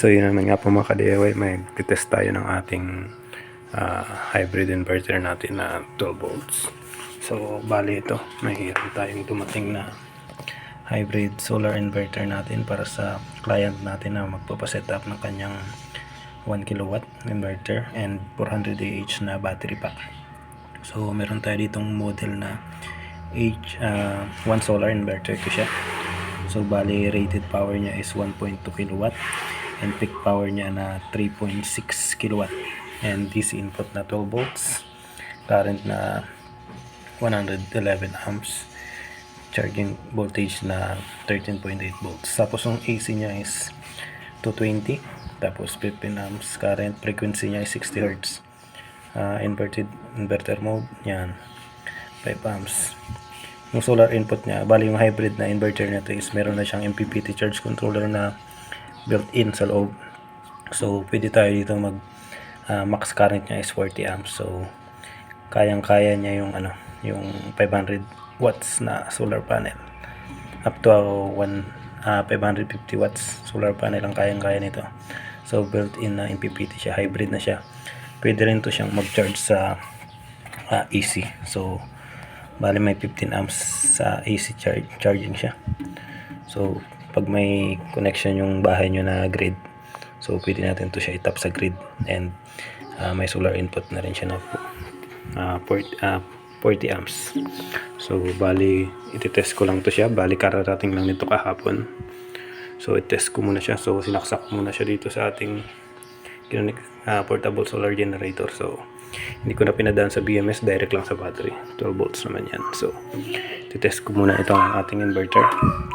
So yun naman nga po mga ka-DIY, may test tayo ng ating hybrid inverter natin na 12 volts. So bali ito, mayroon tayong dumating na hybrid solar inverter natin para sa client natin na magpapaset up ng kanyang 1 kilowatt inverter and 400 Ah na battery pack. So meron tayo ditong model na one solar inverter ko siya. So bali rated power niya is 1.2 kilowatt and peak power niya na 3.6 kilowatt and DC input na 12 volts, current na 111 amps, charging voltage na 13.8 volts. Tapos yung AC niya is 220, tapos 15 amps current, frequency niya is 60 Hz. Inverter mode, yan, 5 amps. Yung solar input niya, bali yung hybrid na inverter na to is meron na siyang MPPT charge controller na built-in sa loob. So pwede tayo dito mag max current niya is 40 amps. So kayang-kaya niya yung yung 500 watts na solar panel. Up to 550 watts solar panel ang kayang-kaya nito. So built-in na MPPT siya, hybrid na siya. Pwede rin to siyang mag-charge sa AC. So bali may 15 amps sa AC charging siya. So pag may connection yung bahay nyo na grid, so pwede natin to siya itap sa grid, and may solar input na rin siya na 40 amps. So bali ititest ko lang to siya, bali kararating lang nito kahapon. So itest ko muna siya. So sinaksak muna siya dito sa ating portable solar generator. So hindi ko na pinadaan sa BMS, direct lang sa battery, 12 volts naman yan. So ititest ko muna itong ating inverter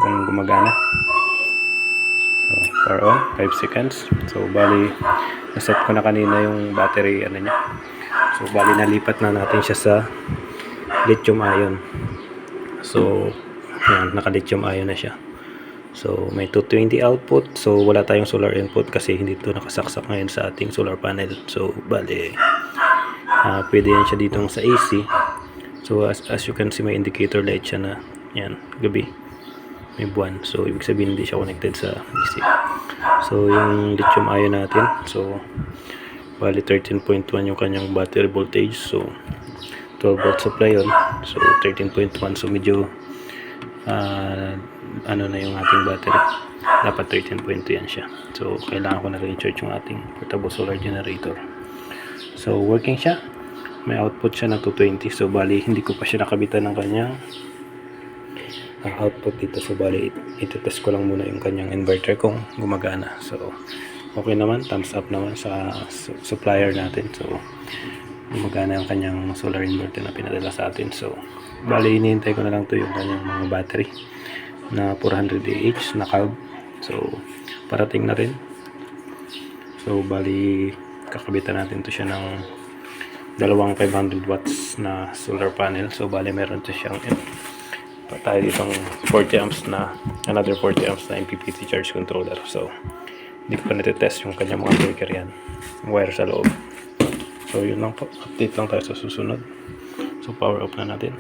kung gumagana. So power on, 5 seconds. So bali naset ko na kanina yung battery niya. So bali nalipat na natin siya sa lithium ion. So yan, naka lithium ion na siya. So may 220 output. So wala tayong solar input kasi hindi ito nakasaksak ngayon sa ating solar panel. So bali pwede yan siya ditong sa AC. So as you can see, may indicator light siya na yan, gabi may buwan. So ibig sabihin hindi siya connected sa AC. So yung lithium ion natin, so bali 13.1 yung kanyang battery voltage. So 12 volt supply yun. So 13.1. So medyo na yung ating battery, dapat 13.2 yan siya. So kailangan ko na rin i-charge yung ating portable solar generator. So working siya, may output siya na 220. So bali hindi ko pa siya nakabitan ng kanyang output dito. So bali ito-test ko lang muna yung kanyang inverter kung gumagana. So okay naman, thumbs up naman sa supplier natin. So gumagana yung kanyang solar inverter na pinadala sa atin. So bali hinihintay ko na lang to yung kanyang mga battery na 400 Ah na curve. So parating na rin. So bali kakabitan natin to siya ng dalawang 500 watts na solar panel. So bali meron to siyang tayo ditong 40 amps na, another 40 amps na MPPT charge controller. So hindi ko pa natitest yung kanyang mga breaker yan, wire sa loob. So yun lang po, update lang tayo sa susunod. So power off na natin.